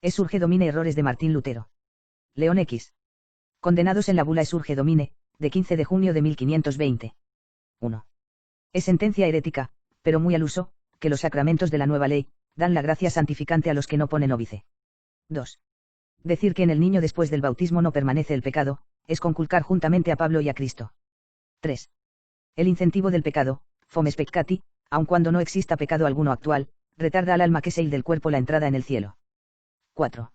Es Surge Domine Errores de Martín Lutero. León X. Condenados en la bula Es Surge Domine, de 15 de junio de 1520. 1. Es sentencia herética, pero muy al uso, que los sacramentos de la nueva ley, dan la gracia santificante a los que no ponen óbice. 2. Decir que en el niño después del bautismo no permanece el pecado, es conculcar juntamente a Pablo y a Cristo. 3. El incentivo del pecado, fomes peccati, aun cuando no exista pecado alguno actual, retarda al alma que se il del cuerpo la entrada en el cielo. 4.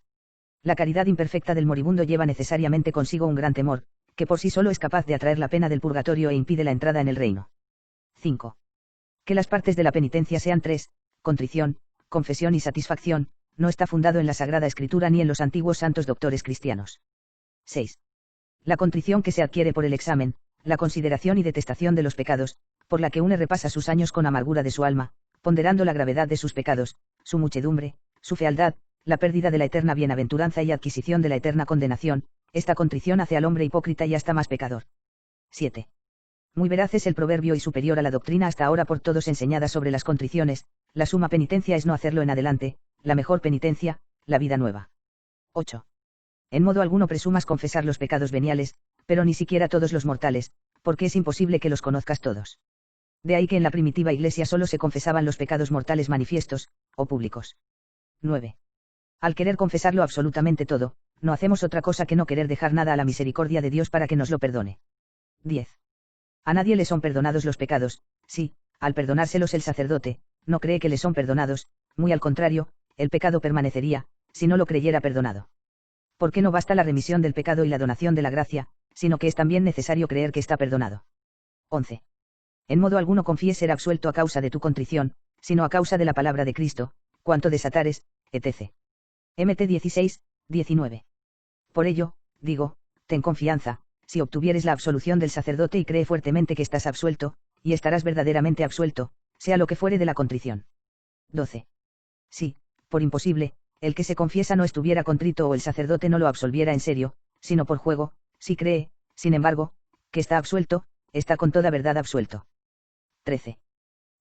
La caridad imperfecta del moribundo lleva necesariamente consigo un gran temor, que por sí solo es capaz de atraer la pena del purgatorio e impide la entrada en el reino. 5. Que las partes de la penitencia sean 3, contrición, confesión y satisfacción, no está fundado en la Sagrada Escritura ni en los antiguos santos doctores cristianos. 6. La contrición que se adquiere por el examen, la consideración y detestación de los pecados, por la que une repasa sus años con amargura de su alma, ponderando la gravedad de sus pecados, su muchedumbre, su fealdad, la pérdida de la eterna bienaventuranza y adquisición de la eterna condenación, esta contrición hace al hombre hipócrita y hasta más pecador. 7. Muy veraz es el proverbio y superior a la doctrina hasta ahora por todos enseñada sobre las contriciones, la suma penitencia es no hacerlo en adelante, la mejor penitencia, la vida nueva. 8. En modo alguno presumas confesar los pecados veniales, pero ni siquiera todos los mortales, porque es imposible que los conozcas todos. De ahí que en la primitiva Iglesia solo se confesaban los pecados mortales manifiestos, o públicos. 9. Al querer confesarlo absolutamente todo, no hacemos otra cosa que no querer dejar nada a la misericordia de Dios para que nos lo perdone. 10. A nadie le son perdonados los pecados, si, al perdonárselos el sacerdote, no cree que le son perdonados, muy al contrario, el pecado permanecería, si no lo creyera perdonado. Porque no basta la remisión del pecado y la donación de la gracia, sino que es también necesario creer que está perdonado. 11. En modo alguno confíes ser absuelto a causa de tu contrición, sino a causa de la palabra de Cristo, cuanto desatares, etc. Mt 16, 19. Por ello, digo, ten confianza, si obtuvieres la absolución del sacerdote y cree fuertemente que estás absuelto, y estarás verdaderamente absuelto, sea lo que fuere de la contrición. 12. Si, por imposible, el que se confiesa no estuviera contrito o el sacerdote no lo absolviera en serio, sino por juego, si cree, sin embargo, que está absuelto, está con toda verdad absuelto. 13.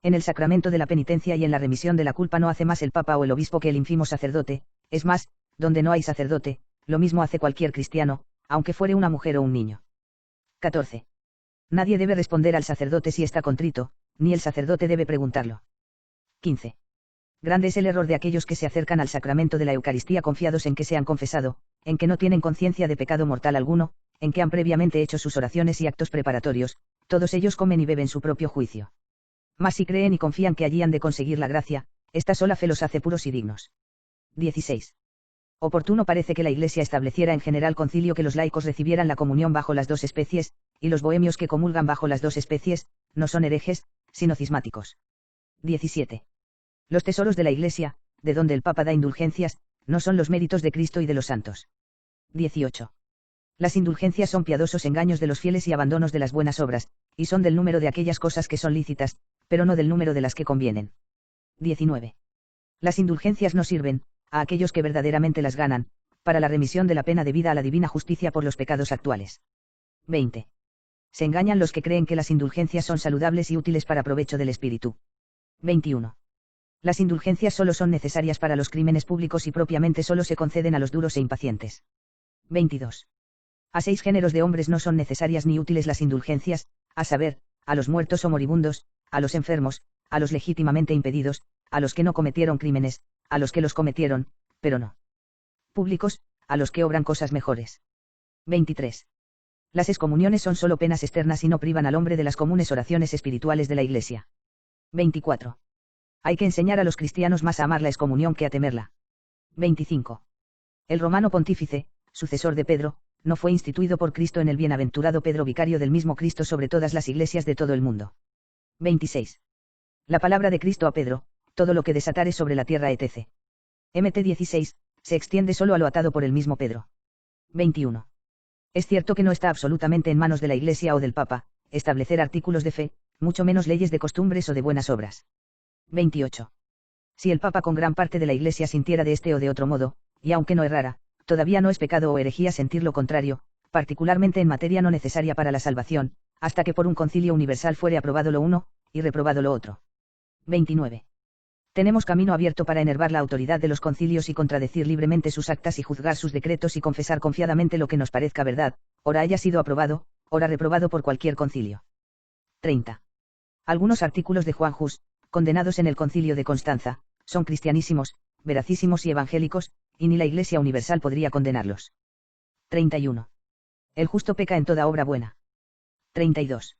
En el sacramento de la penitencia y en la remisión de la culpa no hace más el papa o el obispo que el ínfimo sacerdote, es más, donde no hay sacerdote, lo mismo hace cualquier cristiano, aunque fuere una mujer o un niño. 14. Nadie debe responder al sacerdote si está contrito, ni el sacerdote debe preguntarlo. 15. Grande es el error de aquellos que se acercan al sacramento de la Eucaristía confiados en que se han confesado, en que no tienen conciencia de pecado mortal alguno, en que han previamente hecho sus oraciones y actos preparatorios, todos ellos comen y beben su propio juicio. Mas si creen y confían que allí han de conseguir la gracia, esta sola fe los hace puros y dignos. 16. Oportuno parece que la Iglesia estableciera en general concilio que los laicos recibieran la comunión bajo las dos especies, y los bohemios que comulgan bajo las dos especies, no son herejes, sino cismáticos. 17. Los tesoros de la Iglesia, de donde el Papa da indulgencias, no son los méritos de Cristo y de los santos. 18. Las indulgencias son piadosos engaños de los fieles y abandonos de las buenas obras, y son del número de aquellas cosas que son lícitas, pero no del número de las que convienen. 19. Las indulgencias no sirven, a aquellos que verdaderamente las ganan, para la remisión de la pena debida a la divina justicia por los pecados actuales. 20. Se engañan los que creen que las indulgencias son saludables y útiles para provecho del espíritu. 21. Las indulgencias solo son necesarias para los crímenes públicos y propiamente solo se conceden a los duros e impacientes. 22. A 6 géneros de hombres no son necesarias ni útiles las indulgencias, a saber, a los muertos o moribundos, a los enfermos, a los legítimamente impedidos, a los que no cometieron crímenes, a los que los cometieron, pero no públicos, a los que obran cosas mejores. 23. Las excomuniones son solo penas externas y no privan al hombre de las comunes oraciones espirituales de la Iglesia. 24. Hay que enseñar a los cristianos más a amar la excomunión que a temerla. 25. El romano pontífice, sucesor de Pedro, no fue instituido por Cristo en el bienaventurado Pedro vicario del mismo Cristo sobre todas las iglesias de todo el mundo. 26. La palabra de Cristo a Pedro, todo lo que desatares sobre la tierra etc. Mt 16, se extiende solo a lo atado por el mismo Pedro. 21. Es cierto que no está absolutamente en manos de la Iglesia o del Papa, establecer artículos de fe, mucho menos leyes de costumbres o de buenas obras. 28. Si el Papa con gran parte de la Iglesia sintiera de este o de otro modo, y aunque no errara, todavía no es pecado o herejía sentir lo contrario, particularmente en materia no necesaria para la salvación, hasta que por un concilio universal fuere aprobado lo uno, y reprobado lo otro. 29. Tenemos camino abierto para enervar la autoridad de los concilios y contradecir libremente sus actas y juzgar sus decretos y confesar confiadamente lo que nos parezca verdad, ora haya sido aprobado, ora reprobado por cualquier concilio. 30. Algunos artículos de Juan Hus, condenados en el concilio de Constanza, son cristianísimos, veracísimos y evangélicos, y ni la Iglesia Universal podría condenarlos. 31. El justo peca en toda obra buena. 32.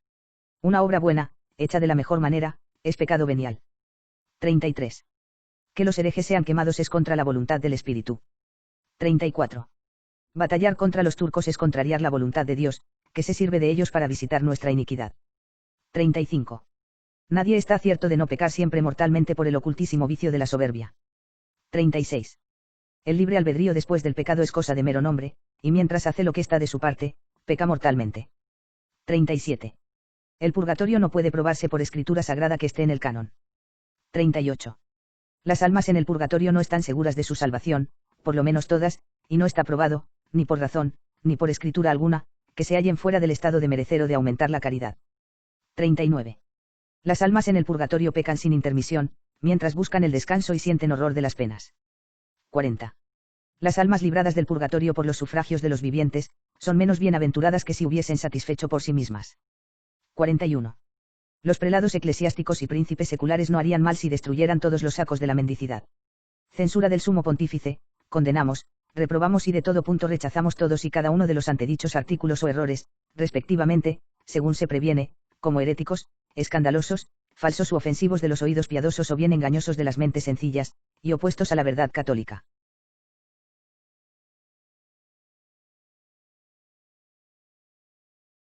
Una obra buena, hecha de la mejor manera, es pecado venial. 33. Que los herejes sean quemados es contra la voluntad del Espíritu. 34. Batallar contra los turcos es contrariar la voluntad de Dios, que se sirve de ellos para visitar nuestra iniquidad. 35. Nadie está cierto de no pecar siempre mortalmente por el ocultísimo vicio de la soberbia. 36. El libre albedrío después del pecado es cosa de mero nombre, y mientras hace lo que está de su parte, peca mortalmente. 37. El purgatorio no puede probarse por escritura sagrada que esté en el canon. 38. Las almas en el purgatorio no están seguras de su salvación, por lo menos todas, y no está probado, ni por razón, ni por escritura alguna, que se hallen fuera del estado de merecer o de aumentar la caridad. 39. Las almas en el purgatorio pecan sin intermisión, mientras buscan el descanso y sienten horror de las penas. 40. Las almas libradas del purgatorio por los sufragios de los vivientes, son menos bienaventuradas que si hubiesen satisfecho por sí mismas. 41. Los prelados eclesiásticos y príncipes seculares no harían mal si destruyeran todos los sacos de la mendicidad. Censura del sumo pontífice: condenamos, reprobamos y de todo punto rechazamos todos y cada uno de los antedichos artículos o errores, respectivamente, según se previene, como heréticos, escandalosos, falsos u ofensivos de los oídos piadosos o bien engañosos de las mentes sencillas, y opuestos a la verdad católica.